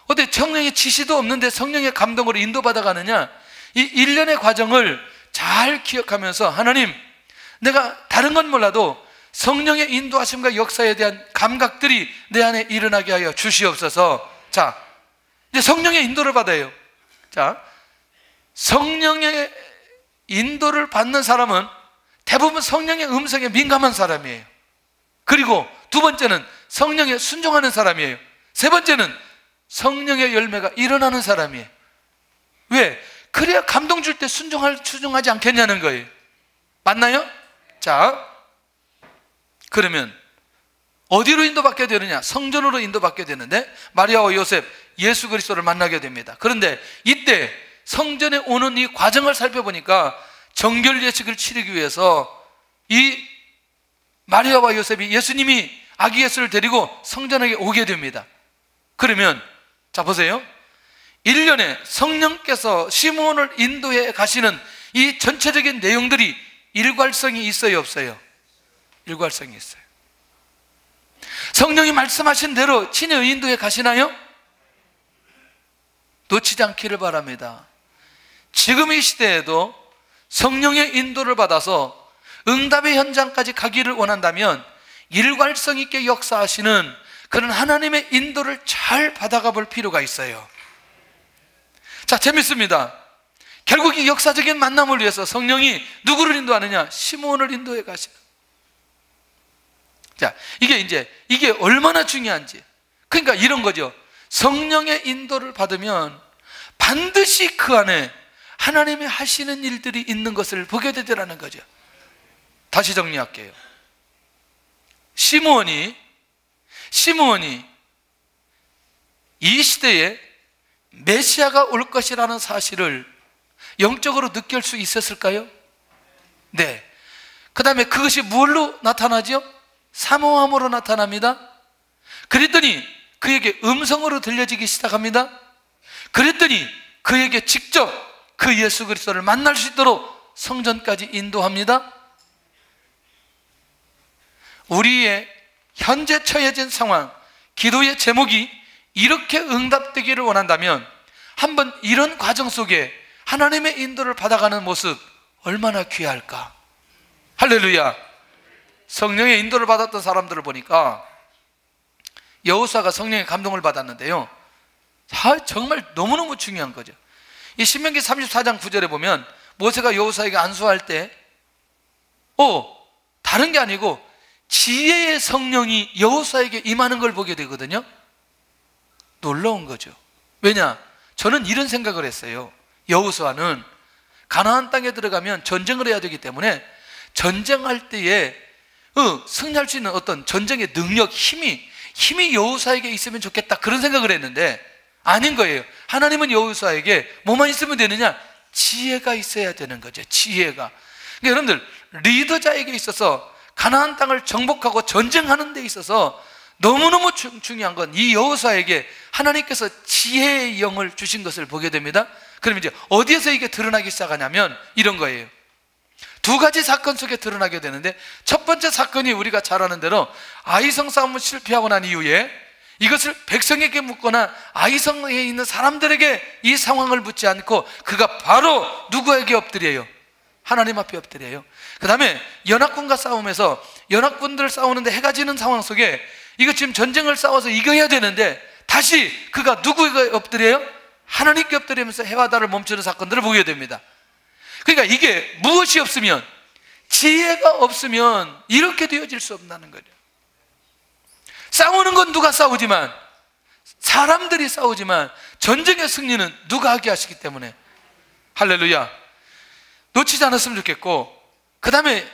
어떻게 성령의 지시도 없는데 성령의 감동으로 인도받아 가느냐? 이 일련의 과정을 잘 기억하면서, 하나님, 내가 다른 건 몰라도 성령의 인도하심과 역사에 대한 감각들이 내 안에 일어나게 하여 주시옵소서. 자, 이제 성령의 인도를 받아요. 자, 성령의 인도를 받는 사람은 대부분 성령의 음성에 민감한 사람이에요. 그리고 두 번째는 성령에 순종하는 사람이에요. 세 번째는 성령의 열매가 일어나는 사람이에요. 왜? 그래야 감동 줄 때 순종하지 않겠냐는 거예요. 맞나요? 자, 그러면 어디로 인도받게 되느냐? 성전으로 인도받게 되는데 마리아와 요셉, 예수 그리스도를 만나게 됩니다. 그런데 이때 성전에 오는 이 과정을 살펴보니까 정결 예식을 치르기 위해서 이 마리아와 요셉이 예수님이 아기 예수를 데리고 성전에 오게 됩니다. 그러면 자 보세요. 1년에 성령께서 시므온을 인도해 가시는 이 전체적인 내용들이 일괄성이 있어요, 없어요? 일괄성이 있어요. 성령이 말씀하신 대로 친히 인도해 가시나요? 놓치지 않기를 바랍니다. 지금 이 시대에도 성령의 인도를 받아서 응답의 현장까지 가기를 원한다면 일괄성 있게 역사하시는 그런 하나님의 인도를 잘 받아가 볼 필요가 있어요. 자, 재밌습니다. 결국 이 역사적인 만남을 위해서 성령이 누구를 인도하느냐? 시므온을 인도해 가시는. 자, 이게 얼마나 중요한지. 그러니까 이런 거죠. 성령의 인도를 받으면 반드시 그 안에 하나님이 하시는 일들이 있는 것을 보게 되더라는 거죠. 다시 정리할게요. 시므온이 이 시대에 메시아가 올 것이라는 사실을 영적으로 느낄 수 있었을까요? 네. 그 다음에 그것이 뭘로 나타나죠? 사모함으로 나타납니다. 그랬더니 그에게 음성으로 들려지기 시작합니다. 그랬더니 그에게 직접 그 예수 그리스도를 만날 수 있도록 성전까지 인도합니다. 우리의 현재 처해진 상황, 기도의 제목이 이렇게 응답되기를 원한다면 한번 이런 과정 속에 하나님의 인도를 받아가는 모습 얼마나 귀할까? 할렐루야. 성령의 인도를 받았던 사람들을 보니까 여호수아가 성령의 감동을 받았는데요, 정말 너무너무 중요한 거죠. 이 신명기 34장 9절에 보면 모세가 여호수아에게 안수할 때 다른 게 아니고 지혜의 성령이 여호수아에게 임하는 걸 보게 되거든요. 놀라운 거죠. 왜냐? 저는 이런 생각을 했어요. 여호수아는 가나안 땅에 들어가면 전쟁을 해야 되기 때문에 전쟁할 때에 승리할 수 있는 어떤 전쟁의 능력, 힘이 여호수아에게 있으면 좋겠다, 그런 생각을 했는데 아닌 거예요. 하나님은 여호수아에게 뭐만 있으면 되느냐? 지혜가 있어야 되는 거죠. 지혜가. 그러니까 여러분들, 리더자에게 있어서 가나안 땅을 정복하고 전쟁하는 데 있어서 너무너무 중요한 건 이 여호수아에게 하나님께서 지혜의 영을 주신 것을 보게 됩니다. 그럼 이제 어디에서 이게 드러나기 시작하냐면 이런 거예요. 두 가지 사건 속에 드러나게 되는데, 첫 번째 사건이 우리가 잘 아는 대로 아이성 싸움을 실패하고 난 이후에 이것을 백성에게 묻거나 아이성에 있는 사람들에게 이 상황을 묻지 않고 그가 바로 누구에게 엎드려요? 하나님 앞에 엎드려요. 그 다음에 연합군과 싸움에서 연합군들 싸우는데 해가 지는 상황 속에 이거 지금 전쟁을 싸워서 이겨야 되는데 다시 그가 누구에게 엎드려요? 하나님께 엎드리면서 해와 달을 멈추는 사건들을 보게 됩니다. 그러니까 이게 무엇이 없으면, 지혜가 없으면 이렇게 되어질 수 없다는 거죠. 싸우는 건 누가 싸우지만, 사람들이 싸우지만 전쟁의 승리는 누가 하게 하시기 때문에, 할렐루야, 놓치지 않았으면 좋겠고, 그 다음에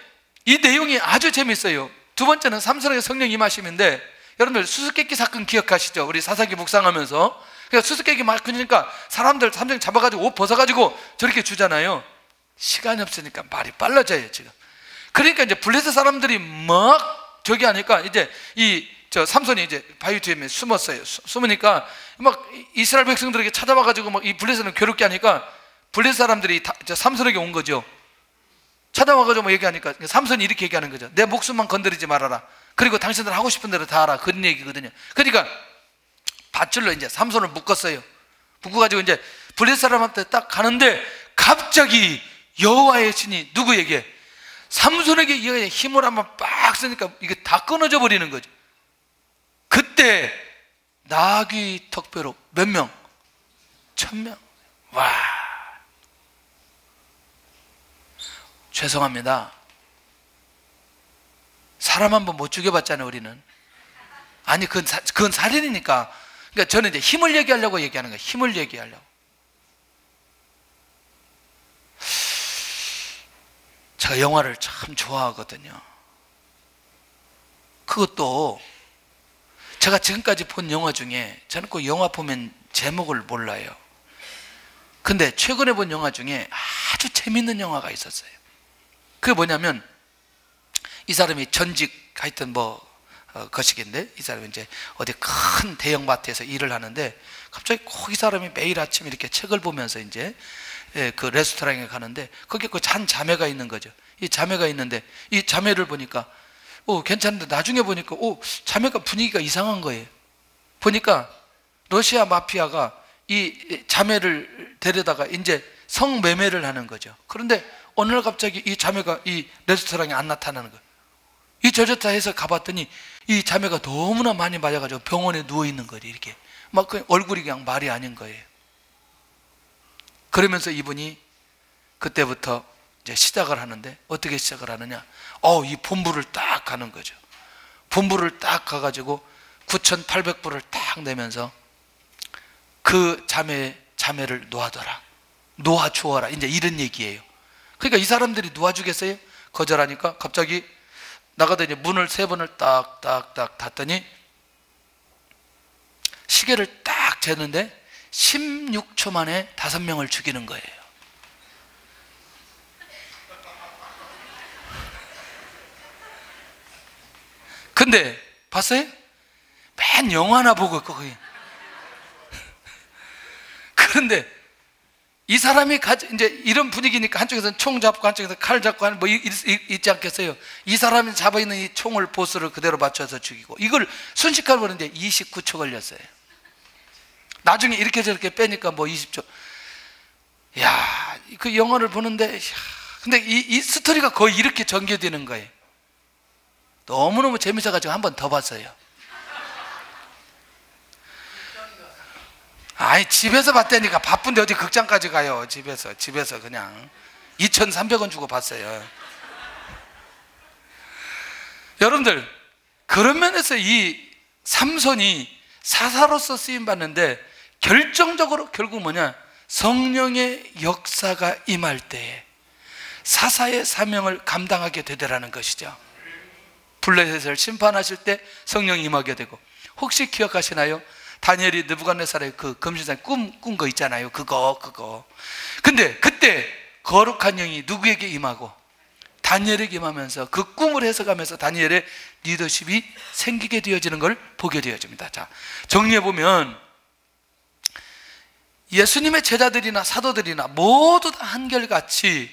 이 내용이 아주 재밌어요. 두 번째는 삼손에게 성령 임하심인데, 여러분들 수수께끼 사건 기억하시죠? 우리 사사기 묵상하면서. 그러니까 수수께끼 막 그러니까 사람들 삼손 잡아가지고 옷 벗어가지고 저렇게 주잖아요. 시간이 없으니까 말이 빨라져요 지금. 그러니까 이제 블레셋 사람들이 막 저기 하니까 이제 삼손이 이제 바위 뒤에 숨었어요. 숨으니까 막 이스라엘 백성들에게 찾아와가지고 막 이 블레셋을 괴롭게 하니까 블레셋 사람들이 삼손에게 온 거죠. 찾아와가지고 뭐 얘기하니까 삼손이 이렇게 얘기하는 거죠. 내 목숨만 건드리지 말아라. 그리고 당신들 하고 싶은 대로 다 하라. 그런 얘기거든요. 그러니까 밧줄로 이제 삼손을 묶었어요. 묶어가지고 이제 블레셋 사람한테 딱 가는데 갑자기 여호와의 신이 누구에게? 삼손에게 힘을 한번 빡 쓰니까 이게 다 끊어져 버리는 거죠. 그때 나귀 턱뼈로 몇 명? 1000명. 와, 죄송합니다. 사람 한 번 못 죽여봤잖아요 우리는. 아니 그건 살인이니까. 그러니까 저는 이제 힘을 얘기하려고 얘기하는 거예요. 힘을 얘기하려고. 제가 영화를 참 좋아하거든요. 그것도 제가 지금까지 본 영화 중에, 저는 그 영화 보면 제목을 몰라요. 근데 최근에 본 영화 중에 아주 재밌는 영화가 있었어요. 그게 뭐냐면, 이 사람이 전직 하여튼 거시기인데, 이 사람이 이제 어디 큰 대형마트에서 일을 하는데 갑자기 꼭 이 사람이 매일 아침 이렇게 책을 보면서 이제 그 레스토랑에 가는데 거기에 그 한 자매가 있는 거죠. 이 자매가 있는데 이 자매를 보니까 괜찮은데 나중에 보니까 자매가 분위기가 이상한 거예요. 보니까 러시아 마피아가 이 자매를 데려다가 이제 성매매를 하는 거죠. 그런데 어느 날 갑자기 이 자매가 이 레스토랑에 안 나타나는 거예요. 이 저저타 해서 가봤더니 이 자매가 너무나 많이 맞아가지고 병원에 누워있는 거예요. 이렇게 막 그 얼굴이 그냥 말이 아닌 거예요. 그러면서 이분이 그때부터 이제 시작을 하는데, 어떻게 시작을 하느냐, 이 본부를 딱 가는 거죠. 본부를 딱 가가지고 9,800불을 딱 내면서 그 자매를 놓아주어라, 이제 이런 얘기예요. 그러니까 이 사람들이 놓아주겠어요? 거절하니까 갑자기 나가다 이제 문을 3번을 딱딱딱 닫더니 시계를 딱 재는데 16초 만에 5명을 죽이는 거예요. 근데 봤어요? 맨 영화나 보고 있고 거기. 그런데 이 사람이 이제 이런 분위기니까 한쪽에서는 총 잡고 한쪽에서 칼 잡고 하는 있지 않겠어요? 이 사람이 잡아있는 이 총을 보스를 그대로 맞춰서 죽이고, 이걸 순식간에 보는데 29초 걸렸어요. 나중에 이렇게 저렇게 빼니까 20초. 야, 그 영화를 보는데, 근데 이 스토리가 거의 이렇게 전개되는 거예요. 너무너무 재밌어가지고 한 번 더 봤어요. 아이, 집에서 봤다니까. 바쁜데 어디 극장까지 가요. 집에서 그냥 2,300원 주고 봤어요. 여러분들, 그런 면에서 이 삼손이 사사로서 쓰임받는데 결정적으로 결국 뭐냐? 성령의 역사가 임할 때에 사사의 사명을 감당하게 되더라는 것이죠. 블레셋을 심판하실 때 성령이 임하게 되고, 혹시 기억하시나요? 다니엘이 느부갓네살의 그 금신상 꾼 거 있잖아요. 그거. 근데 그때 거룩한 영이 누구에게 임하고 다니엘에게 임하면서 그 꿈을 해석하면서 다니엘의 리더십이 생기게 되어지는 걸 보게 되어집니다. 자, 정리해보면 예수님의 제자들이나 사도들이나 모두 다 한결같이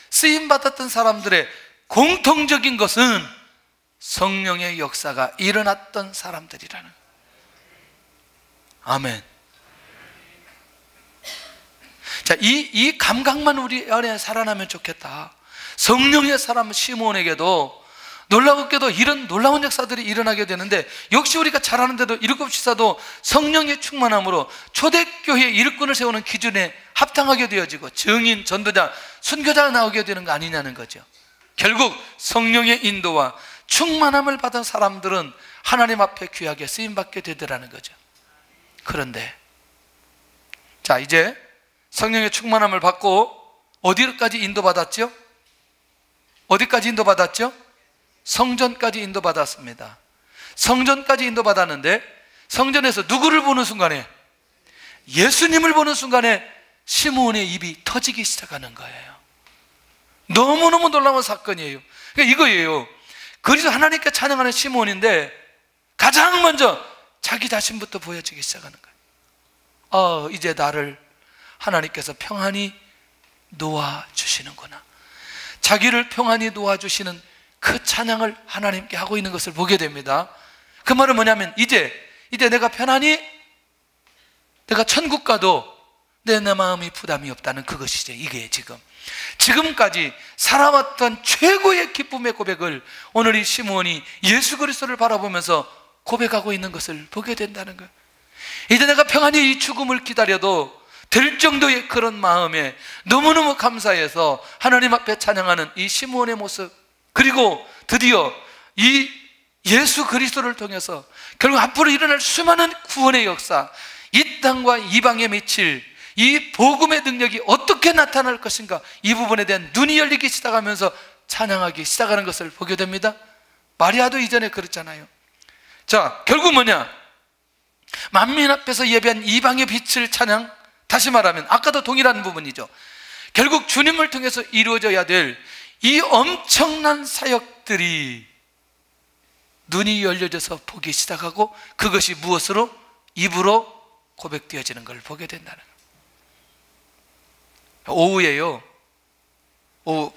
쓰임받았던 사람들의 공통적인 것은 성령의 역사가 일어났던 사람들이라는 거예요. 아멘. 자, 이 감각만 우리 안에 살아나면 좋겠다. 성령의 사람 시므온에게도 놀라웠게도 이런 놀라운 역사들이 일어나게 되는데, 역시 우리가 잘 아는데도 일곱 지사도 성령의 충만함으로 초대교회 일꾼을 세우는 기준에 합당하게 되어지고 증인, 전도자, 순교자가 나오게 되는 거 아니냐는 거죠. 결국 성령의 인도와 충만함을 받은 사람들은 하나님 앞에 귀하게 쓰임받게 되더라는 거죠. 그런데 자, 이제 성령의 충만함을 받고 어디까지 인도받았죠? 어디까지 인도받았죠? 성전까지 인도받았습니다. 성전까지 인도받았는데, 성전에서 누구를 보는 순간에, 예수님을 보는 순간에 시므온의 입이 터지기 시작하는 거예요. 너무너무 놀라운 사건이에요. 그러니까 이거예요. 그리스도 하나님께 찬양하는 시므온인데 가장 먼저 자기 자신부터 보여지기 시작하는 거예요. 이제 나를 하나님께서 평안히 놓아주시는구나. 자기를 평안히 놓아주시는 그 찬양을 하나님께 하고 있는 것을 보게 됩니다. 그 말은 뭐냐면 이제 내가 편안히, 내가 천국 가도 내 마음이 부담이 없다는 그것이죠. 이게 지금까지 살아왔던 최고의 기쁨의 고백을 오늘 이 시므온이 예수 그리스도를 바라보면서 고백하고 있는 것을 보게 된다는 거예요. 이제 내가 평안히 이 죽음을 기다려도 될 정도의 그런 마음에 너무너무 감사해서 하나님 앞에 찬양하는 이 시므온의 모습, 그리고 드디어 이 예수 그리스도를 통해서 결국 앞으로 일어날 수많은 구원의 역사, 이 땅과 이방에 미칠 이 복음의 능력이 어떻게 나타날 것인가, 이 부분에 대한 눈이 열리기 시작하면서 찬양하기 시작하는 것을 보게 됩니다. 마리아도 이전에 그랬잖아요. 자, 결국 뭐냐? 만민 앞에서 예배한 이방의 빛을 찬양, 다시 말하면 아까도 동일한 부분이죠. 결국 주님을 통해서 이루어져야 될 이 엄청난 사역들이 눈이 열려져서 보기 시작하고, 그것이 무엇으로? 입으로 고백되어지는 걸 보게 된다는 거예요. 오후에요, 오후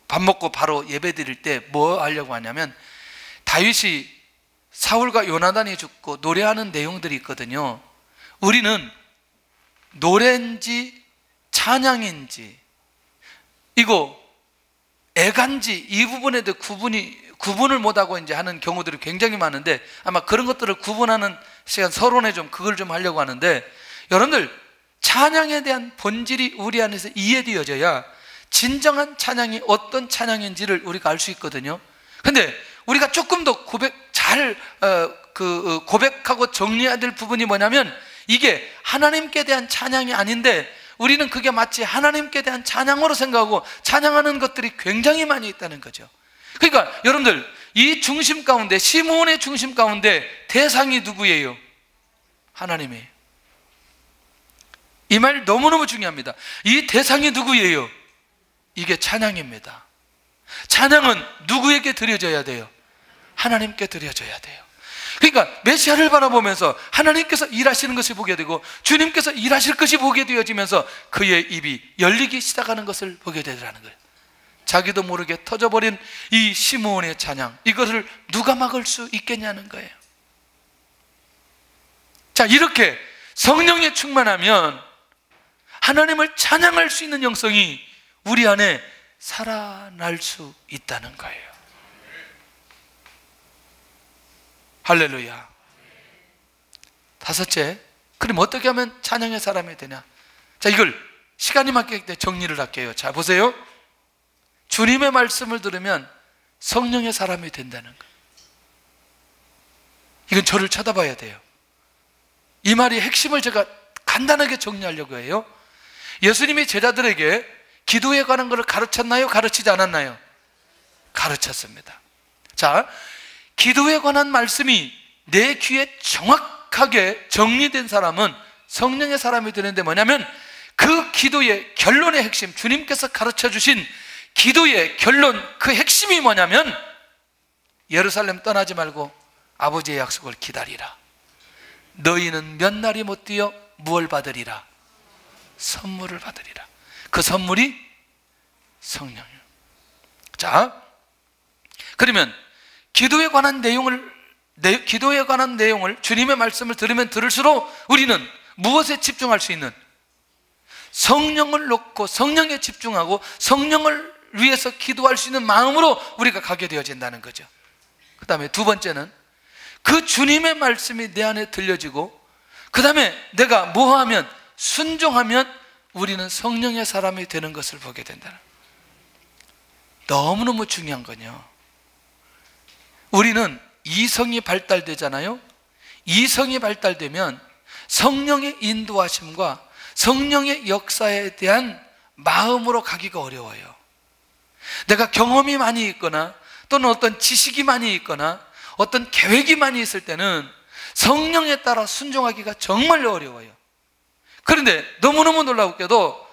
밥 먹고 바로 예배 드릴 때 뭐 하려고 하냐면, 다윗이 사울과 요나단이 죽고 노래하는 내용들이 있거든요. 우리는 노래인지 찬양인지, 이거 애간지, 이 부분에 대해 구분을 못하고 이제 하는 경우들이 굉장히 많은데, 아마 그런 것들을 구분하는 시간, 서론에 그걸 좀 하려고 하는데, 여러분들 찬양에 대한 본질이 우리 안에서 이해되어져야 진정한 찬양이 어떤 찬양인지를 우리가 알 수 있거든요. 근데 우리가 조금 더 고백하고 정리해야 될 부분이 뭐냐면, 이게 하나님께 대한 찬양이 아닌데 우리는 그게 마치 하나님께 대한 찬양으로 생각하고 찬양하는 것들이 굉장히 많이 있다는 거죠. 그러니까 여러분들, 이 중심 가운데, 시므온의 중심 가운데 대상이 누구예요? 하나님이에요. 이 말 너무너무 중요합니다. 이 대상이 누구예요? 이게 찬양입니다. 찬양은 누구에게 드려져야 돼요? 하나님께 드려져야 돼요. 그러니까 메시아를 바라보면서 하나님께서 일하시는 것을 보게 되고 주님께서 일하실 것이 보게 되어지면서 그의 입이 열리기 시작하는 것을 보게 되더라는 거예요. 자기도 모르게 터져버린 이 시므온의 찬양, 이것을 누가 막을 수 있겠냐는 거예요. 자, 이렇게 성령에 충만하면 하나님을 찬양할 수 있는 영성이 우리 안에 살아날 수 있다는 거예요. 할렐루야. 다섯째, 그럼 어떻게 하면 찬양의 사람이 되냐? 자, 이걸 시간이 맞게 때 정리를 할게요. 자, 보세요. 주님의 말씀을 들으면 성령의 사람이 된다는 거. 이건 저를 쳐다봐야 돼요. 이 말이 핵심을 제가 간단하게 정리하려고 해요. 예수님이 제자들에게 기도에 관한 것을 가르쳤나요? 가르치지 않았나요? 가르쳤습니다. 자, 기도에 관한 말씀이 내 귀에 정확하게 정리된 사람은 성령의 사람이 되는데 뭐냐면 그 기도의 결론의 핵심, 주님께서 가르쳐 주신 기도의 결론, 그 핵심이 뭐냐면 예루살렘 떠나지 말고 아버지의 약속을 기다리라. 너희는 몇 날이 못 뛰어 무엇을 받으리라? 선물을 받으리라. 그 선물이 성령이에요. 자, 그러면 기도에 관한 내용을 주님의 말씀을 들으면 들을수록 우리는 무엇에 집중할 수 있는? 성령을 놓고 성령에 집중하고 성령을 위해서 기도할 수 있는 마음으로 우리가 가게 되어진다는 거죠. 그 다음에 두 번째는 그 주님의 말씀이 내 안에 들려지고 그 다음에 내가 뭐하면 순종하면 우리는 성령의 사람이 되는 것을 보게 된다는 거예요. 너무너무 중요한 건요, 우리는 이성이 발달되잖아요. 이성이 발달되면 성령의 인도하심과 성령의 역사에 대한 마음으로 가기가 어려워요. 내가 경험이 많이 있거나 또는 어떤 지식이 많이 있거나 어떤 계획이 많이 있을 때는 성령에 따라 순종하기가 정말 어려워요. 그런데 너무너무 놀랍게도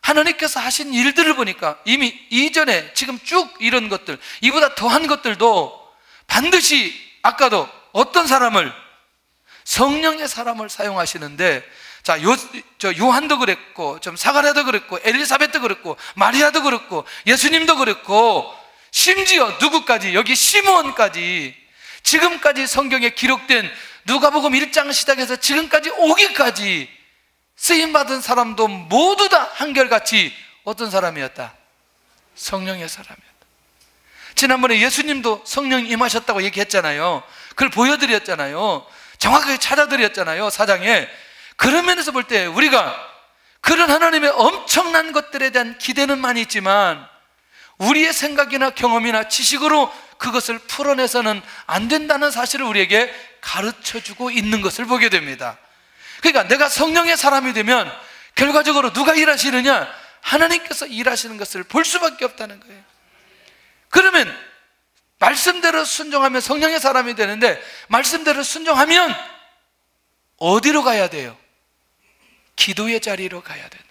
하나님께서 하신 일들을 보니까 이미 이전에 지금 쭉 이런 것들, 이보다 더한 것들도 반드시 아까도 어떤 사람을, 성령의 사람을 사용하시는데, 자, 요한도 그랬고, 좀 사가랴도 그랬고, 엘리사벳도 그랬고, 마리아도 그랬고, 예수님도 그랬고, 심지어 누구까지, 여기 시므온까지, 지금까지 성경에 기록된 누가복음 1장 시작해서 지금까지 오기까지 쓰임받은 사람도 모두 다 한결같이 어떤 사람이었다? 성령의 사람이었다. 지난번에 예수님도 성령 임하셨다고 얘기했잖아요. 그걸 보여드렸잖아요. 정확하게 찾아드렸잖아요, 사장에. 그런 면에서 볼 때 우리가 그런 하나님의 엄청난 것들에 대한 기대는 많이 있지만 우리의 생각이나 경험이나 지식으로 그것을 풀어내서는 안 된다는 사실을 우리에게 가르쳐주고 있는 것을 보게 됩니다. 그러니까 내가 성령의 사람이 되면 결과적으로 누가 일하시느냐? 하나님께서 일하시는 것을 볼 수밖에 없다는 거예요. 그러면 말씀대로 순종하면 성령의 사람이 되는데, 말씀대로 순종하면 어디로 가야 돼요? 기도의 자리로 가야 된다.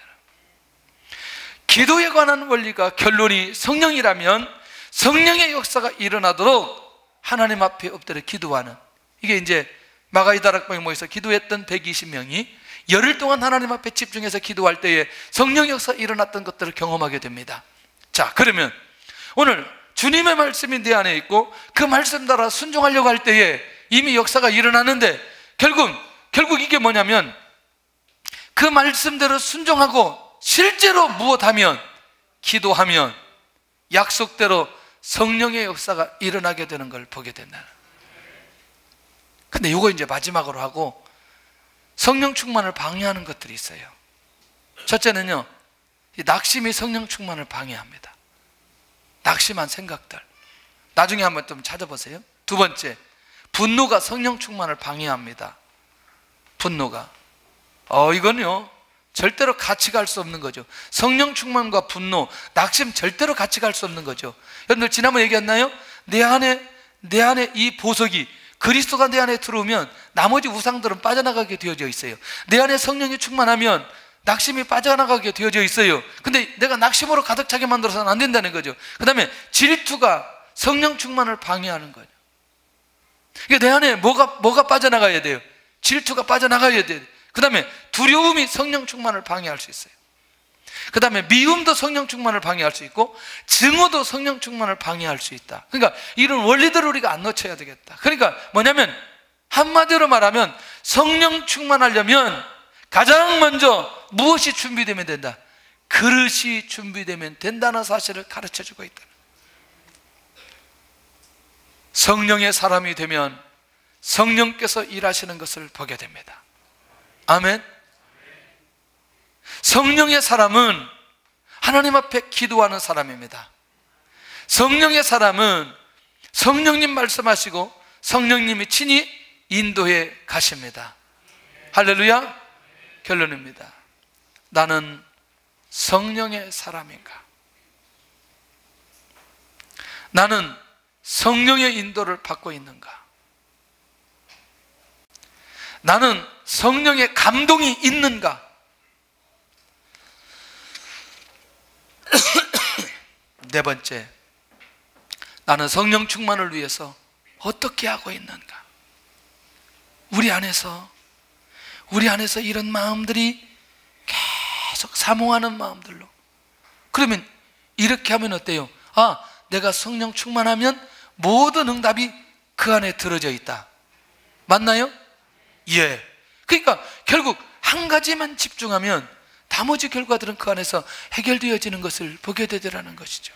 기도에 관한 원리가 결론이 성령이라면 성령의 역사가 일어나도록 하나님 앞에 엎드려 기도하는, 이게 이제 마가이 다락방에 모여서 기도했던 120명이 열흘 동안 하나님 앞에 집중해서 기도할 때에 성령 역사가 일어났던 것들을 경험하게 됩니다. 자, 그러면 오늘 주님의 말씀이 내 안에 있고 그 말씀 따라 순종하려고 할 때에 이미 역사가 일어나는데, 결국 이게 뭐냐면 그 말씀대로 순종하고 실제로 무엇하면, 기도하면 약속대로 성령의 역사가 일어나게 되는 걸 보게 된다. 근데 이거 이제 마지막으로 하고, 성령 충만을 방해하는 것들이 있어요. 첫째는요, 이 낙심이 성령 충만을 방해합니다. 낙심한 생각들, 나중에 한번 좀 찾아보세요. 두 번째, 분노가 성령 충만을 방해합니다. 분노가, 이거는요 절대로 같이 갈 수 없는 거죠. 성령 충만과 분노, 낙심 절대로 같이 갈 수 없는 거죠. 여러분들 지난번에 얘기했나요? 내 안에 이 보석이, 그리스도가 내 안에 들어오면 나머지 우상들은 빠져나가게 되어져 있어요. 내 안에 성령이 충만하면 낙심이 빠져나가게 되어져 있어요. 근데 내가 낙심으로 가득 차게 만들어서는 안 된다는 거죠. 그 다음에 질투가 성령 충만을 방해하는 거죠. 그러니까 내 안에 뭐가 빠져나가야 돼요? 질투가 빠져나가야 돼요. 그 다음에 두려움이 성령 충만을 방해할 수 있어요. 그 다음에 미움도 성령 충만을 방해할 수 있고, 증오도 성령 충만을 방해할 수 있다. 그러니까 이런 원리들을 우리가 안 놓쳐야 되겠다. 그러니까 뭐냐면, 한마디로 말하면 성령 충만하려면 가장 먼저 무엇이 준비되면 된다? 그릇이 준비되면 된다는 사실을 가르쳐주고 있다. 성령의 사람이 되면 성령께서 일하시는 것을 보게 됩니다. 아멘. 성령의 사람은 하나님 앞에 기도하는 사람입니다. 성령의 사람은 성령님 말씀하시고 성령님이 친히 인도해 가십니다. 할렐루야. 결론입니다. 나는 성령의 사람인가? 나는 성령의 인도를 받고 있는가? 나는 성령의 감동이 있는가? 네 번째, 나는 성령 충만을 위해서 어떻게 하고 있는가? 우리 안에서 이런 마음들이 계속 사모하는 마음들로. 그러면 이렇게 하면 어때요? 아, 내가 성령 충만하면 모든 응답이 그 안에 들어져 있다. 맞나요? 예. 그러니까 결국 한 가지만 집중하면 나머지 결과들은 그 안에서 해결되어지는 것을 보게 되더라는 것이죠.